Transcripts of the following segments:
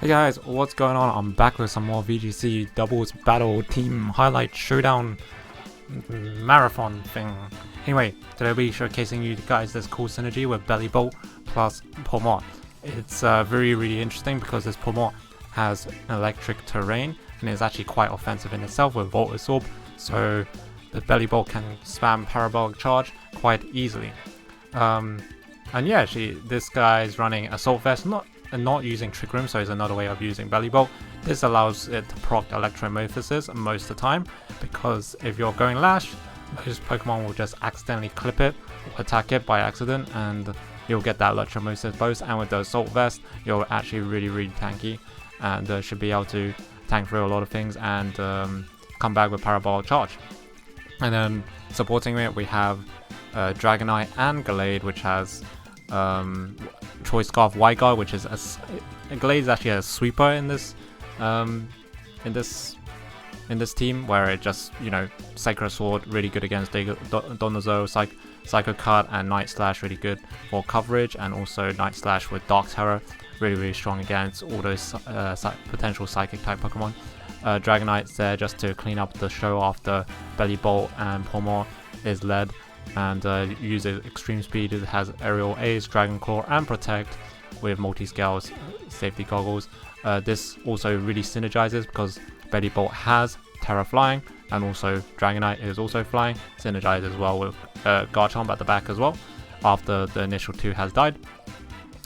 Hey guys, what's going on? I'm back with some more VGC doubles battle team highlight showdown marathon thing. Anyway, today I'll be showcasing you guys this cool synergy with Bellibolt plus Pawmot. It's really interesting because this Pawmot has electric terrain and is actually quite offensive in itself with Volt Absorb, so the Bellibolt can spam Parabolic Charge quite easily. And yeah, actually this guy's running Assault Vest, not using Trick Room, so it's another way of using Bellibolt. This allows it to proc Electromorphosis most of the time, because if you're going Lash, most Pokemon will just accidentally clip it or attack it by accident, and you'll get that Electromorphosis boost. And with the Assault Vest, you're actually really tanky, and should be able to tank through a lot of things and come back with Parabolic Charge. And then supporting it, we have Dragonite and Gallade, which has Choice Scarf Gallade, which is Gallade is actually a sweeper in this team, where it just, you know, Sacred Sword really good against Dondozo, Psycho Cut, and Night Slash really good for coverage, and also Night Slash with Dark Terror really strong against all those potential Psychic type Pokemon. Dragonite's there just to clean up the show after Bellibolt and Pawmot is led, and uses extreme speed. It has aerial Ace, Dragon Claw, and Protect with multi-scales safety goggles. This also really synergizes because Bellibolt has Terra Flying, and also Dragonite is also flying, synergizes as well with Garchomp at the back as well after the initial two has died.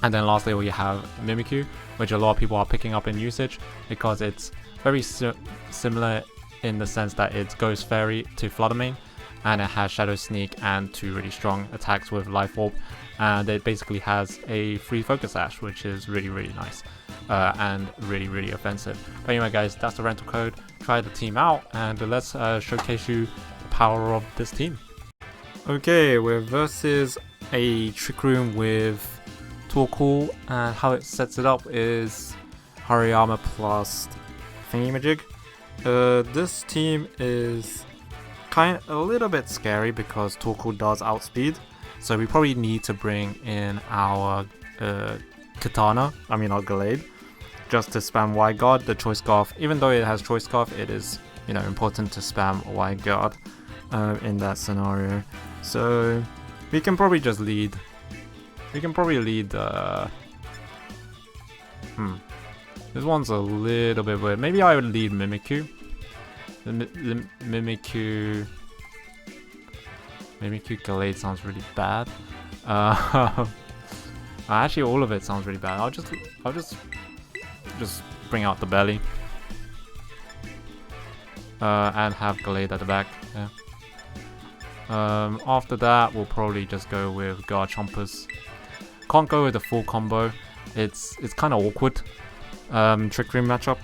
And then lastly we have Mimikyu, which a lot of people are picking up in usage because it's very similar in the sense that it's Ghost Fairy to Flutter Mane, and it has Shadow Sneak and two really strong attacks with Life Orb, and it basically has a free Focus Sash, which is really nice and really offensive. But anyway guys, that's the rental code. Try the team out and let's showcase you the power of this team. Okay, we're versus a Trick Room with Torkoal, and how it sets it up is Hariyama plus Thingamajig. This team is a little bit scary because Torkoal does outspeed, so we probably need to bring in our Katana, our Gallade, just to spam Wide Guard. The Choice Scarf, even though it has Choice Scarf, it is, you know, important to spam Wide Guard in that scenario. So we can probably just lead. We can probably lead. This one's a little bit weird. Maybe I would lead Mimikyu. Mimikyu Gallade sounds really bad. Actually, all of it sounds really bad. I'll just bring out the belly and have Gallade at the back. Yeah. After that, we'll probably just go with Garchompers. Can't go with the full combo. It's kind of awkward. Trick Room matchup.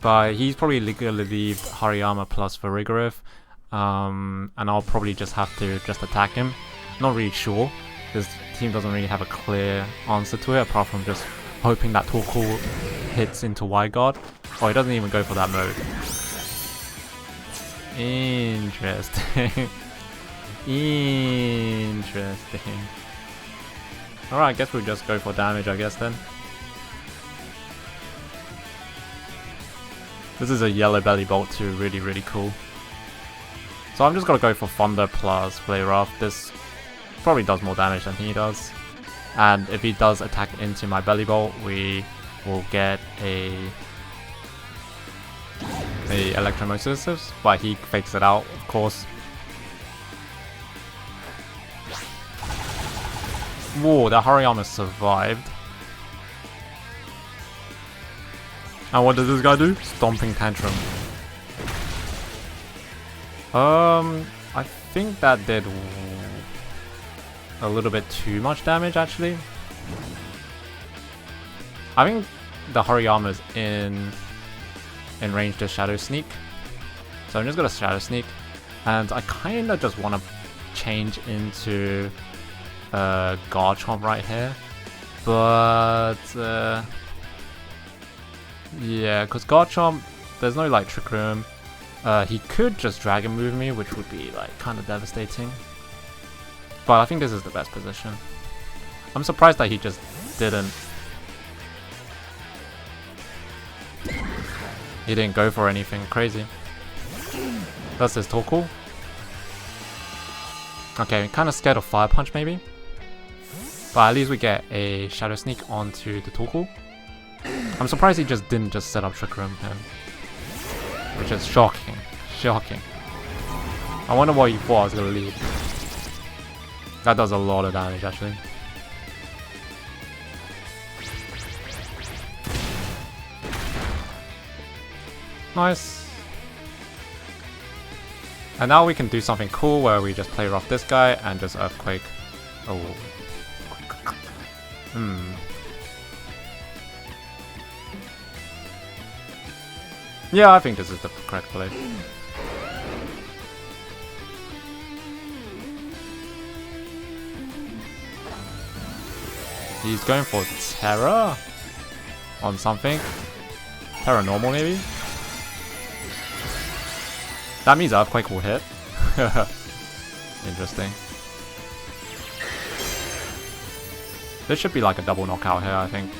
But he's probably going to leave Hariyama plus Vigoroth, and I'll probably just have to attack him. Not really sure, because the team doesn't really have a clear answer to it, apart from just hoping that Torkoal hits into Wide Guard. Oh, he doesn't even go for that mode. Interesting. Interesting. Alright, I guess we'll just go for damage, I guess then. This is a yellow Bellibolt too, really cool. So I'm just gonna go for Thunder plus Flare Rough. This probably does more damage than he does. And if he does attack into my Bellibolt, we will get a Electromorphosis, but he fakes it out, of course. Whoa, that Hariyama survived. And what does this guy do? Stomping Tantrum. I think that did a little bit too much damage, actually. I think the Hariyama's in range to Shadow Sneak, so I'm just gonna Shadow Sneak, and I kinda just wanna change into Garchomp right here, but yeah, because Garchomp, there's no like Trick Room. He could just Dragon Move me, which would be like kind of devastating. But I think this is the best position. I'm surprised that he just didn't... He didn't go for anything crazy. That's his Torkoal. Okay, kind of scared of Fire Punch maybe. But at least we get a Shadow Sneak onto the Torkoal. I'm surprised he just didn't just set up Trick Room him. Which is shocking. Shocking. I wonder what he thought I was going to leave. That does a lot of damage actually. Nice. And now we can do something cool where we just play rough this guy and just Earthquake. Oh. Yeah, I think this is the correct play. He's going for Terra on something. Terra normal maybe? That means Earthquake will hit. Interesting. This should be like a double knockout here, I think.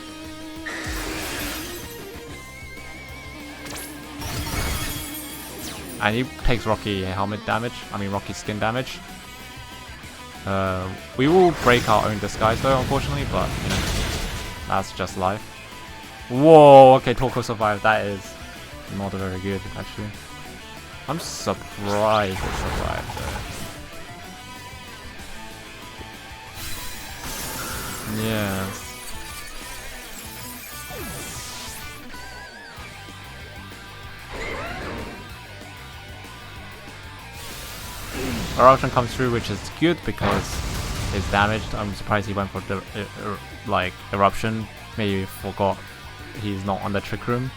And he takes Rocky helmet damage. I mean Rocky skin damage. We will break our own disguise though, unfortunately, but you know, that's just life. Whoa, okay, Torkoal survived. That is not very good, actually. I'm surprised it survived though. Yes. Eruption comes through, which is good because it's damaged. I'm surprised he went for the like Eruption. Maybe he forgot he's not on the Trick Room.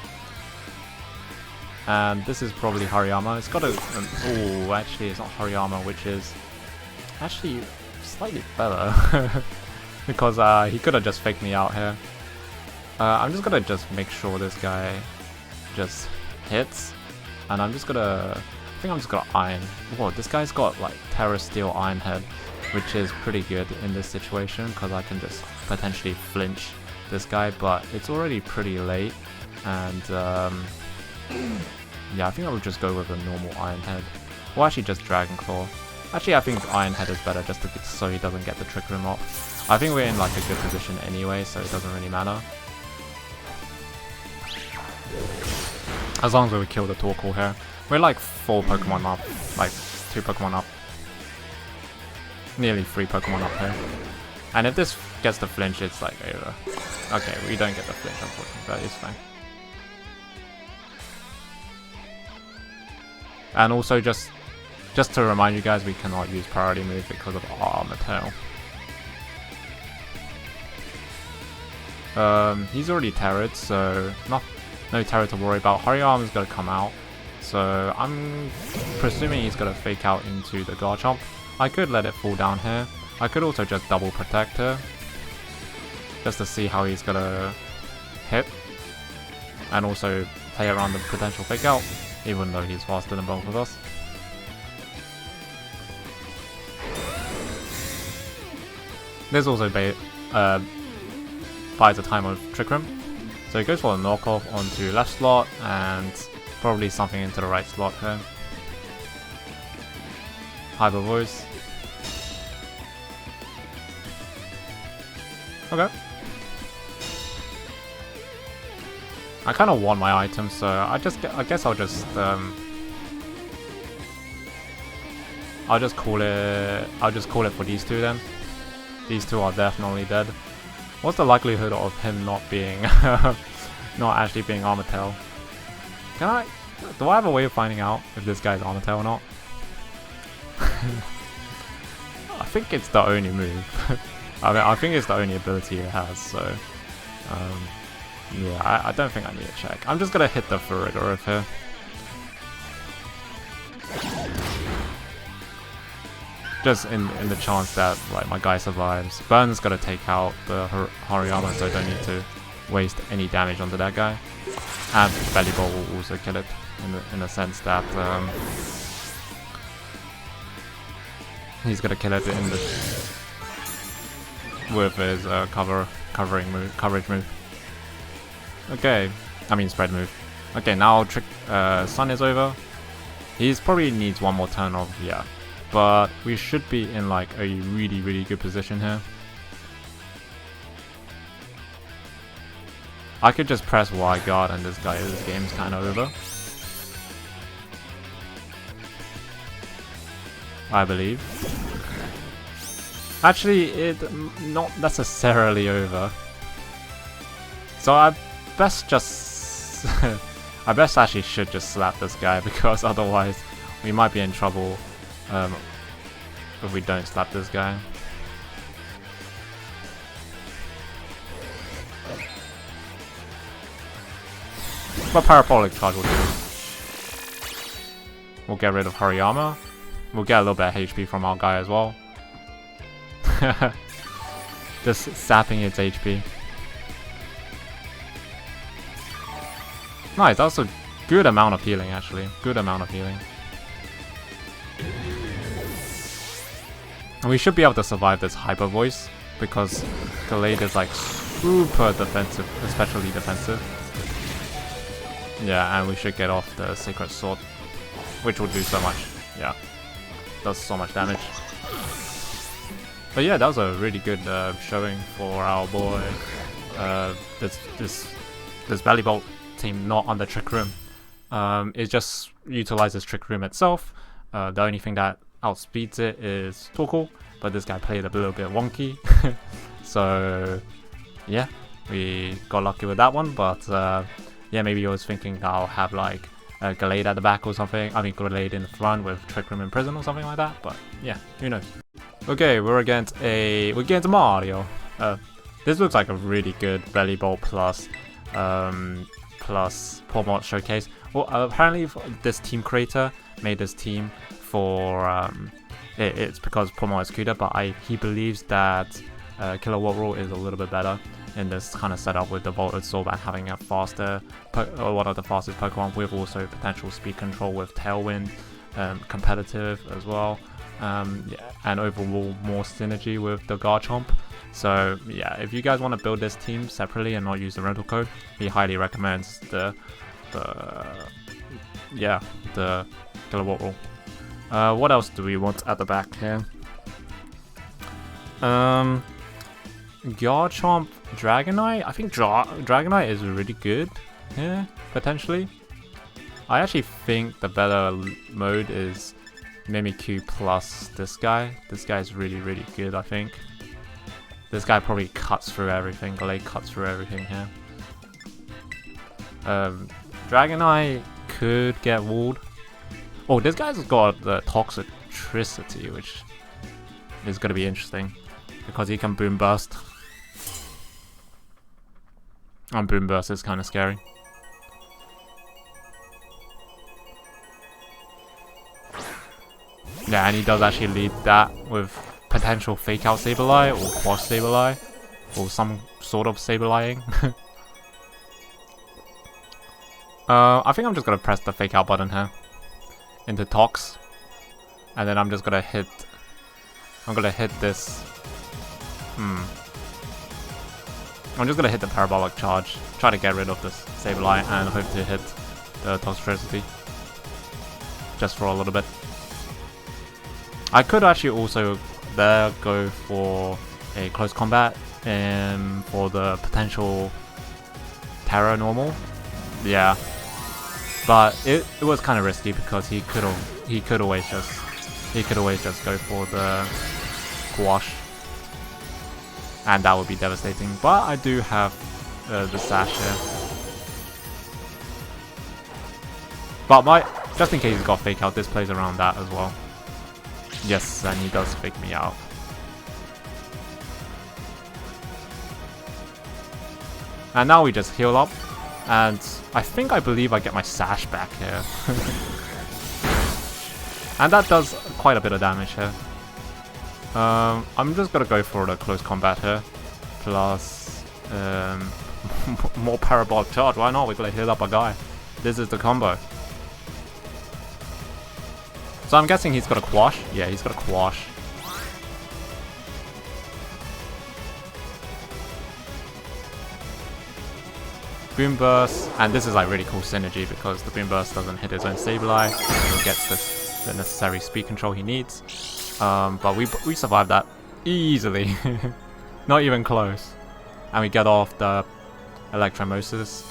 And this is probably Hariyama. It's got a... oh, actually it's not Hariyama, which is actually slightly better. Because he could have just faked me out here. I'm just gonna just make sure this guy just hits. And I'm just gonna... I think I'm just gonna Iron. Whoa, this guy's got like Terra Steel Iron Head, which is pretty good in this situation because I can just potentially flinch this guy, but it's already pretty late. And yeah, I think I would just go with a normal Iron Head. Or actually just Dragon Claw. Actually, I think Iron Head is better just to get, so he doesn't get the Trick Room off. I think we're in like a good position anyway, so it doesn't really matter. As long as we kill the Torkoal here. We're like 4 Pokemon up, like 2 Pokemon up. Nearly 3 Pokemon up here. And if this gets the flinch, it's like over. Okay, we don't get the flinch unfortunately, but it's fine. And also just to remind you guys, we cannot use priority move because of Armor Tail. He's already Terra'd, so no Terra to worry about. Hariyama's gonna come out, so I'm presuming he's gonna fake out into the Garchomp. I could let it fall down here. I could also just double protect her, just to see how he's gonna hit, and also play around the potential fake out, even though he's faster than both of us. There's also buys a time of Trick Room. So he goes for a knockoff onto left slot and probably something into the right slot here. Hyper Voice. Okay. I kind of want my items, so I guess I'll just call it for these two then. These two are definitely dead. What's the likelihood of him not being not actually being Armor Tail? Do I have a way of finding out if this guy's Armor Tail or not? I think it's the only move. I mean, I think it's the only ability it has, so yeah, I don't think I need to check. I'm just gonna hit the Farigiraf here. Just in the chance that like my guy survives. Burn's gonna take out the Hariyama, so I don't need to waste any damage onto that guy. And Bellibolt will also kill it in the sense that He's gonna kill it in the with his coverage move. Okay, I mean spread move. Okay, now trick Sun is over. He's probably needs one more turn of but we should be in like a really good position here. I could just press Y guard and this game's kind of over. I believe. Actually, it's not necessarily over. So I best just I best actually should just slap this guy, because otherwise we might be in trouble if we don't slap this guy. But Parabolic charge will do. We'll get rid of Hariyama. We'll get a little bit of HP from our guy as well. Just sapping its HP. Nice, that's a good amount of healing actually. Good amount of healing. And we should be able to survive this hyper voice, because Gallade is like super defensive, especially defensive. Yeah, and we should get off the Sacred Sword, which will do so much. Yeah, does so much damage. But yeah, that was a really good showing for our boy. This Bellibolt team, not on the Trick Room. It just utilizes Trick Room itself. The only thing that outspeeds it is Torkoal, but this guy played a little bit wonky. So yeah, we got lucky with that one. But yeah, maybe I was thinking that I'll have like a Gallade at the back or something. I mean, Gallade in the front with Trick Room in prison or something like that. But yeah, who knows? Okay, we're against Mario. This looks like a really good Bellibolt plus Pawmot showcase. Well, apparently this team creator made this team for it's because Pawmot is cuter, but he believes that Kilowatt Roll is a little bit better in this kind of setup with the Vaulted Sword and having a faster, one of the fastest Pokemon with also potential speed control with Tailwind, competitive as well. Yeah, and overall more synergy with the Garchomp. So yeah, if you guys want to build this team separately and not use the rental code, he highly recommends the Kilowatt Roll. What else do we want at the back here? Garchomp, Dragonite. I think Dragonite is really good here, potentially. I actually think the better mode is Mimikyu plus this guy. This guy is really good, I think. This guy probably cuts through everything. Gallade cuts through everything here. Dragonite could get walled. Oh, this guy's got the Toxicity, which is going to be interesting because he can Boom Burst. And Boom Burst is kind of scary. Yeah, and he does actually lead that with potential Fake Out Sableye or Quash Sableye or some sort of Sableyeing. I think I'm just gonna press the Fake Out button here into Tox, and then I'm just gonna hit. I'm gonna hit this. I'm just gonna hit the Parabolic charge, try to get rid of this Sableye, and hope to hit the Toxicity just for a little bit. I could actually also go for a close combat and for the potential Terra normal. Yeah, but it was kind of risky because he could always just go for the Quash, and that would be devastating. But I do have the Sash here. But just in case he's got Fake Out, this plays around that as well. Yes, and he does fake me out. And now we just heal up, and I believe I get my Sash back here. And that does quite a bit of damage here. I'm just gonna go for the close combat here, plus more Parabolic charge. Why not? We're gonna heal up a guy. This is the combo. So I'm guessing he's got a Quash. Yeah, he's got a Quash. Boom Burst, and this is like really cool synergy because the Boom Burst doesn't hit his own Sableye, so he gets the necessary speed control he needs. But we survived that easily, not even close. And we get off the Electromorphosis,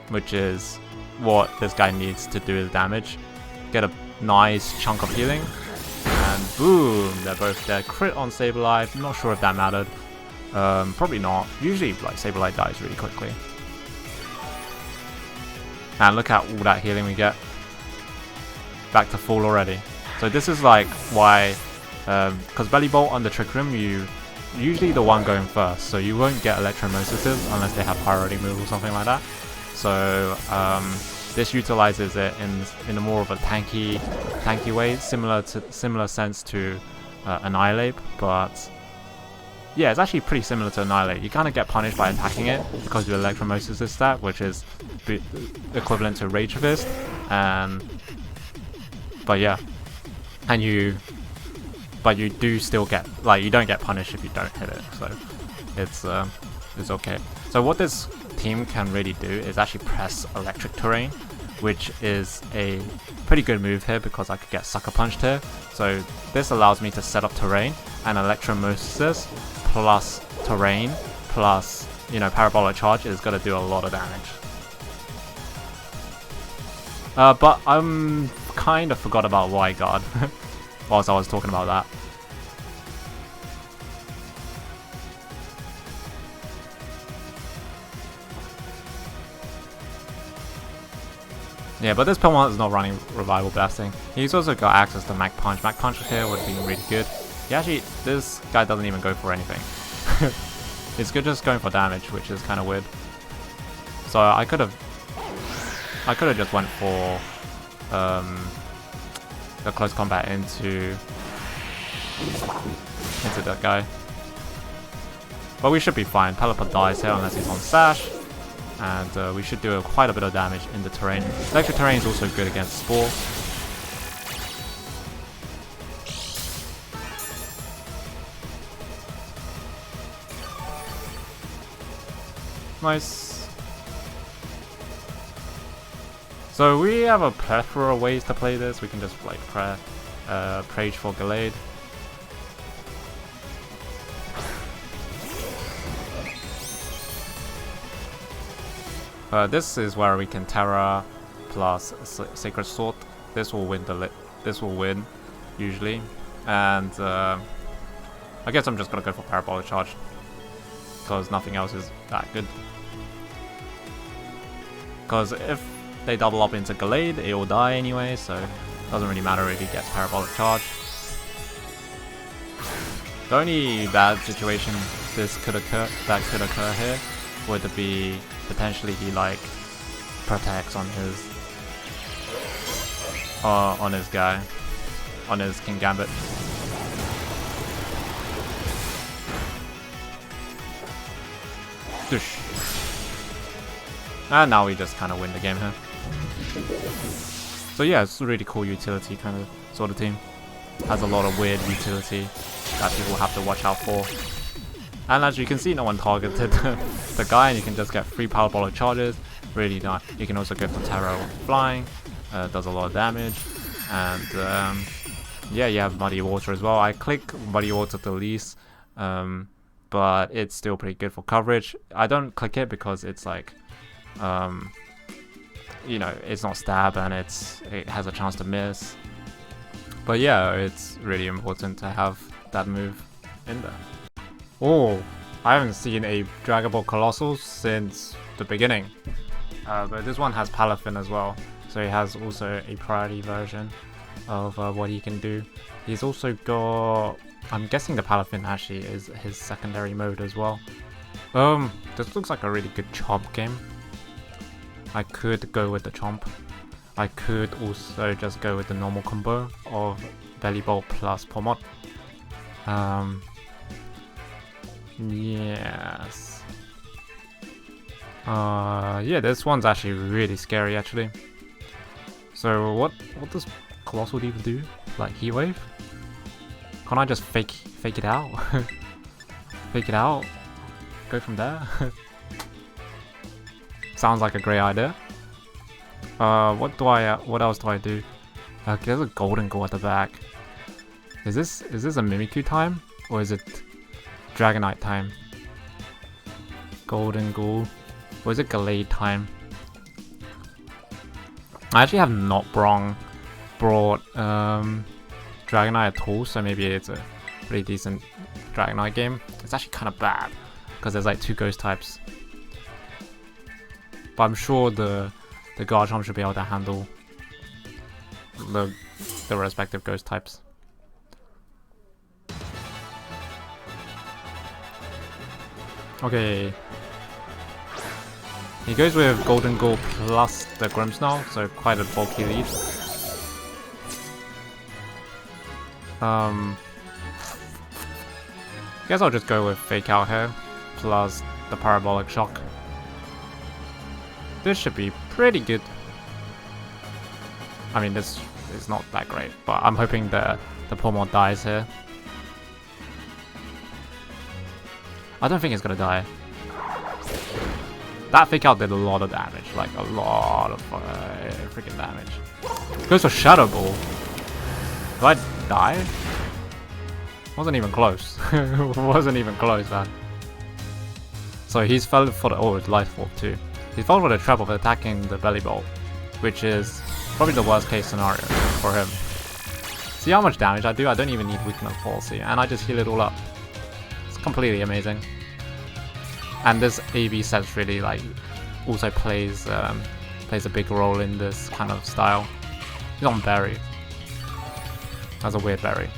which is what this guy needs to do the damage. Get a nice chunk of healing, and boom, they're both dead. Crit on Sableye, not sure if that mattered. Probably not. Usually like Sableye dies really quickly. And look at all that healing we get. Back to full already. So this is like why, because Bellibolt on the Trick Room, you usually the one going first, so you won't get Electromorphosis unless they have priority move or something like that. So this utilizes it in a more of a tanky way, similar sense to Annihilate, but yeah, it's actually pretty similar to Annihilate. You kind of get punished by attacking it because your Electromorphosis stat, which is equivalent to Rage Fist, but yeah, and you do still get, like, you don't get punished if you don't hit it, so it's okay. So what this team can really do is actually press Electric Terrain, which is a pretty good move here because I could get Sucker Punched here. So this allows me to set up Terrain, and Electromorphosis plus Terrain plus, you know, Parabolic Charge is going to do a lot of damage. But I'm kind of forgot about Y Guard whilst I was talking about that. Yeah, but this Pawmot is not running Revival Blasting. He's also got access to Mach Punch. Mach Punch here would be really good. He actually, this guy doesn't even go for anything. He's just going for damage, which is kind of weird. So I could have just went for a close combat into that guy. But we should be fine. Pelipper dies here unless he's on Sash. And we should do quite a bit of damage in the terrain. Electric Terrain is also good against Spore. Nice. So we have a plethora of ways to play this. We can just like Prage for Gallade. This is where we can Terra plus Sacred Sword. This will win this will win usually, and I guess I'm just gonna go for Parabolic Charge because nothing else is that good. Because if they double up into Gallade, it will die anyway, so it doesn't really matter if he gets Parabolic Charge. The only bad situation that could occur here would be potentially he like protects on his guy, on his King Gambit. And now we just kind of win the game here. So yeah, it's a really cool utility kind of sort of team. Has a lot of weird utility that people have to watch out for. And as you can see, no one targeted the guy, and you can just get 3 Parabolic Charges. Really nice. You can also go for Terra Flying. Does a lot of damage. And yeah, you have Muddy Water as well. I click Muddy Water the least, but it's still pretty good for coverage. I don't click it because it's like, you know, it's not stab and it has a chance to miss. But yeah, it's really important to have that move in there. Oh, I haven't seen a Dragon Ball Colossal since the beginning. But this one has Palafin as well, so he has also a priority version of what he can do. He's also got, I'm guessing the Palafin actually is his secondary mode as well. This looks like a really good Chomp game. I could go with the Chomp. I could also just go with the normal combo of Bellibolt plus Pawmot. Yes. Yeah, this one's actually really scary actually. So what does Colossal even do? Like Heat Wave? Can't I just fake it out? Fake it out? Go from there? Sounds like a great idea. What else do I do? There's a golden goal at the back. Is this a Mimikyu time? Or is it Dragonite time? Golden Ghoul. Or is it Gallade time? I actually have not brought Dragonite at all, so maybe it's a pretty decent Dragonite game. It's actually kind of bad, because there's like 2 ghost types. But I'm sure the Garchomp should be able to handle the respective ghost types. Okay. He goes with Golden Ghoul plus the Grimmsnarl, so quite a bulky lead. Guess I'll just go with Fake Out here plus the Parabolic Shock. This should be pretty good. I mean, this is not that great, but I'm hoping the Pawmot dies here. I don't think it's gonna die. That Fake Out did a lot of damage, like a lot of freaking damage. Goes for Shadow Ball. Did I die? Wasn't even close. Wasn't even close, man. So he's fell for the it's Life Orb too. He fell for the trap of attacking the Bellibolt, which is probably the worst case scenario for him. See how much damage I do? I don't even need Weakness Policy, and I just heal it all up. It's completely amazing. And this AB set really like also plays a big role in this kind of style. He's on Berry. That's a weird Berry.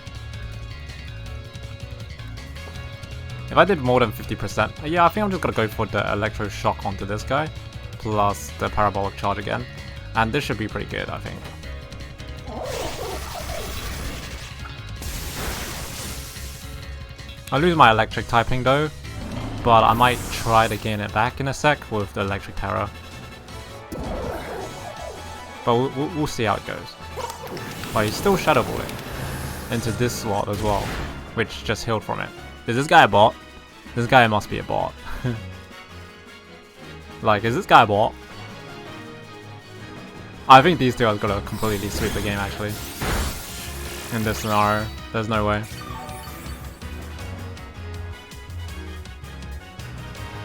If I did more than 50%, yeah, I think I'm just gonna go for the Electro Shock onto this guy, plus the Parabolic Charge again, and this should be pretty good, I think. I lose my electric typing though, but I might try to gain it back in a sec with the Electric Terror. But we'll see how it goes. But he's still Shadow Balling into this slot as well, which just healed from it. Is this guy a bot? This guy must be a bot. Like, is this guy a bot? I think these two are gonna completely sweep the game actually. In this scenario, there's no way.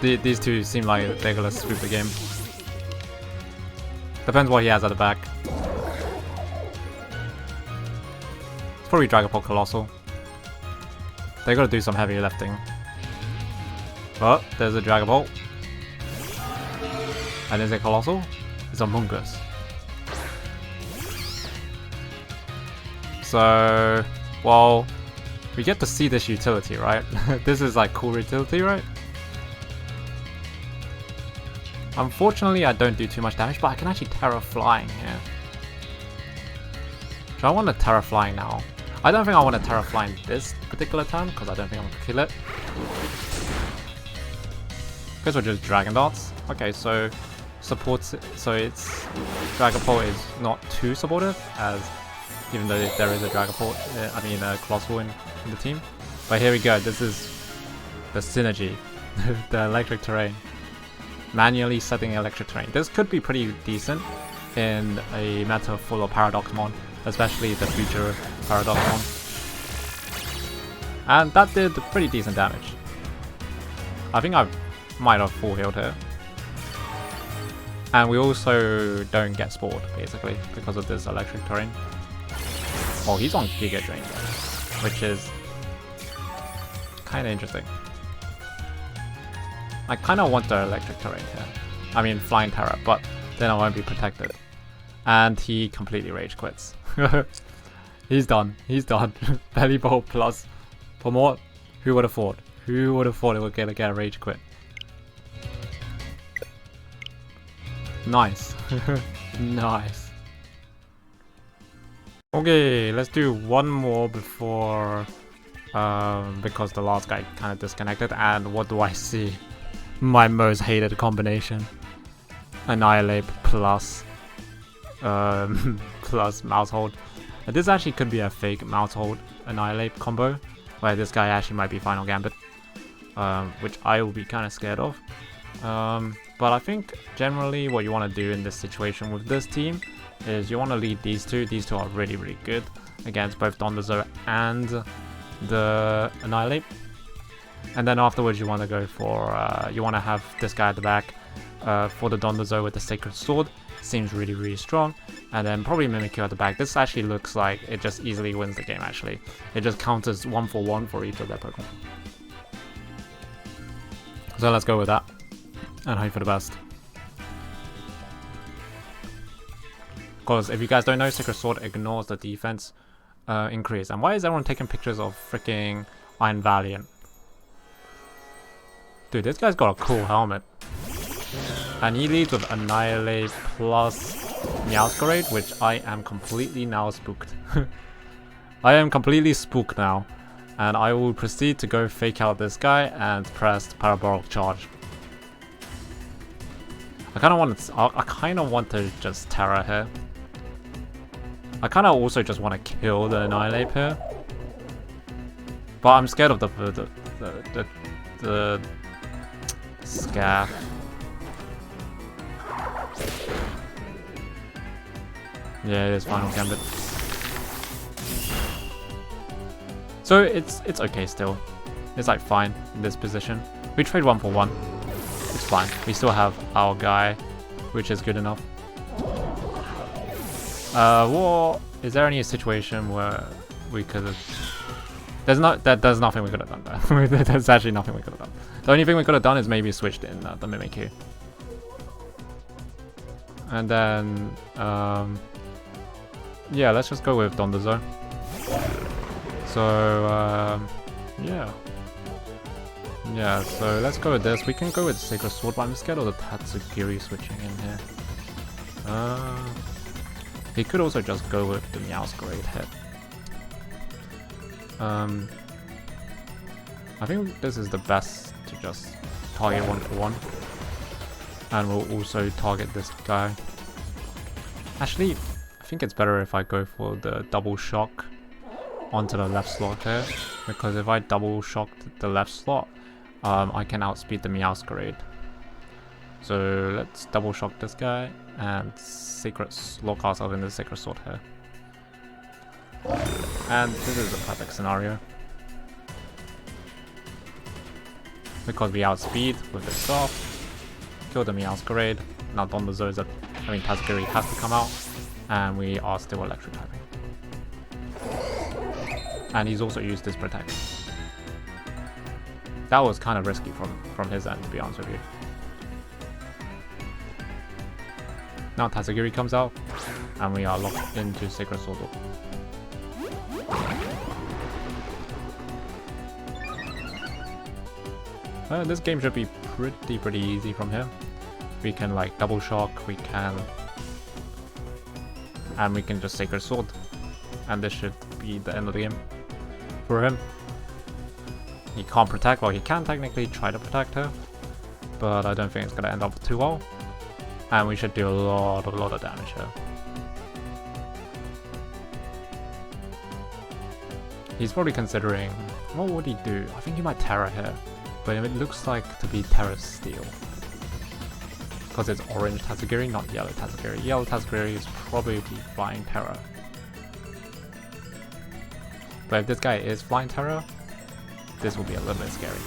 These two seem like they're gonna sweep the game. Depends what he has at the back. It's probably Dragapult Colossal. They're gonna do some heavy lifting. But there's a Dragapult. And there's a Colossal. It's a Mungus. So, well, we get to see this utility, right? This is like cool utility, right? Unfortunately, I don't do too much damage, but I can actually Terra Flying here. So I want to Terra Flying now. I don't think I want to Terra Flying this particular turn, because I don't think I'm going to kill it. Guess we're just Dragon Darts. Okay, so supports it, so it's Dragapult is not too supportive, as even though there is a Dragapult, I mean a Colossal in the team. But here we go, this is the synergy, the electric terrain. Manually setting electric terrain. This could be pretty decent in a meta full of Paradoxmon, especially the future Paradoxmon. And that did pretty decent damage. I think I might have full healed here. And we also don't get spored, basically, because of this electric terrain. Oh, he's on Giga Drain, which is kind of interesting. I kind of want the electric terrain here. I mean, Flying Terror, but then I won't be protected. And he completely rage quits. He's done. He's done. Bellibolt plus Pawmot. Who would have thought? Who would have thought it would get a rage quit? Nice. Nice. Okay, let's do one more before... because the last guy kind of disconnected. And what do I see? My most hated combination. Annihilate plus plus Mousehold. This actually could be a fake Mousehold Annihilate combo, where this guy actually might be Final Gambit, which I will be kind of scared of. But I think generally what you want to do in this situation with this team is you want to lead these two. These two are really, really good against both Dondozo and the Annihilate. And then afterwards you want to go for, you want to have this guy at the back for the Dondozo with the Sacred Sword. Seems really, really strong. And then probably Mimikyu at the back. This actually looks like it just easily wins the game, actually. It just counters 1-for-1 for each of their Pokemon. So let's go with that. And hope for the best. Because if you guys don't know, Sacred Sword ignores the defense increase. And why is everyone taking pictures of freaking Iron Valiant? Dude, this guy's got a cool helmet. And he leads with Annihilate plus Meowscarade, which I am completely now spooked. I am completely spooked now. And I will proceed to go fake out this guy and press Parabolic Charge. I kind of want to just Terra here. I kind of also just want to kill the Annihilate here. But I'm scared of the Scarf. Yeah, it is Final Gambit. So it's okay still. It's like fine in this position. We trade 1-for-1. It's fine. We still have our guy, which is good enough. Well, is there any situation where we could have... There's nothing we could have done there. There's actually nothing we could have done. The only thing we could have done is maybe switched in the Mimikyu. And then, yeah, let's just go with Dondozo. So, yeah. Yeah, so let's go with this. We can go with Sacred Sword, but I'm scared of the Tatsugiri switching in here. He could also just go with the Meowscarade hit. I think this is the best to just target 1-for-1. And we'll also target this guy. Actually, I think it's better if I go for the double shock onto the left slot here. Because if I double shock the left slot, I can outspeed the Meowscarade. So let's double shock this guy and lock ourselves into the Sacred Sword here. And this is a perfect scenario. Because we outspeed with the Scarf, kill the Meowscarade. Now Dondozo Tatsugiri has to come out, and we are still electric typing. And he's also used this Protect. That was kind of risky from his end, to be honest with you. Now Tatsugiri comes out, and we are locked into Sacred Sword. This game should be pretty easy from here. We can like double shock, and we can just Sacred Sword, and this should be the end of the game for him. He can't protect. Well, he can technically try to protect her, but I don't think it's gonna end up too well. And we should do a lot of damage here. He's probably considering, what would he do? I think he might Terra here, but it looks like to be Terra Steel. Because it's orange Tatsugiri, not yellow Tatsugiri. Yellow Tatsugiri is probably Flying Terra. But if this guy is Flying Terra, this will be a little bit scary.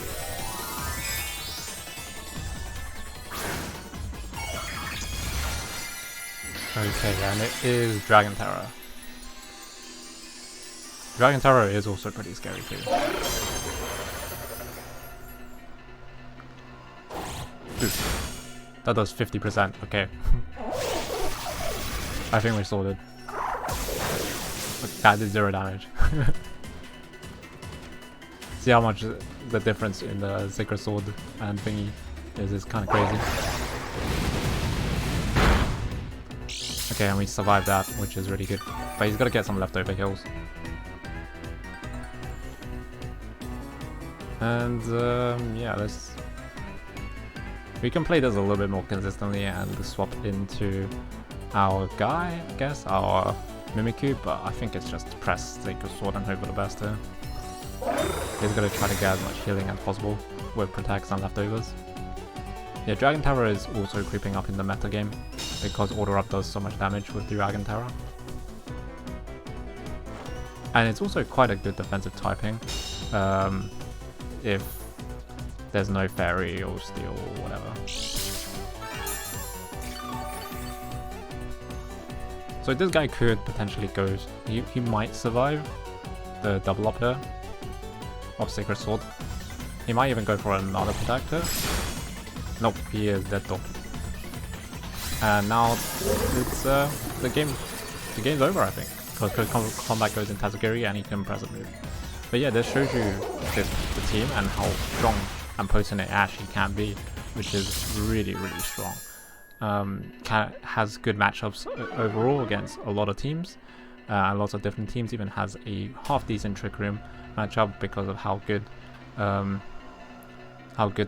Okay, and it is Dragon Terra. Dragon Terra is also pretty scary too. Ooh, that does 50%, okay. I think we're sorted. That did 0 damage. See how much the difference in the Sacred Sword and thingy is. It's kind of crazy. Okay, and we survived that, which is really good. But he's got to get some leftover heals. And yeah, we can play this a little bit more consistently and swap into our guy, I guess, our Mimikyu, but I think it's just press Sacred Sword and hope for the best here. He's gonna try to get as much healing as possible with protects and leftovers. Yeah, Dragon Terror is also creeping up in the meta game because Order Up does so much damage with the Dragon Terror. And it's also quite a good defensive typing if there's no Fairy or Steel or whatever. So this guy could potentially go, he might survive the double up here of Sacred Sword. He might even go for another protector. Nope, he is dead though. And now it's the game's over, I think, because combat goes in Tazagiri and he can press a move. But yeah, this shows you the team and how strong and potent it actually can be, which is really strong. Has good matchups overall against a lot of teams, and lots of different teams. Even has a half decent Trick Room matchup because of how good the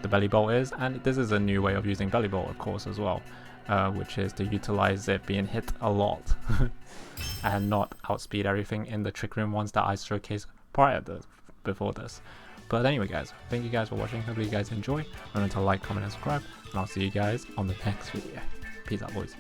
Bellibolt is. And this is a new way of using Bellibolt, of course, as well, which is to utilize it being hit a lot and not outspeed everything in the Trick Room ones that I showcased before this. But anyway, guys, thank you guys for watching. Hopefully you guys enjoy. Remember to like, comment, and subscribe, and I'll see you guys on the next video. Peace out, boys.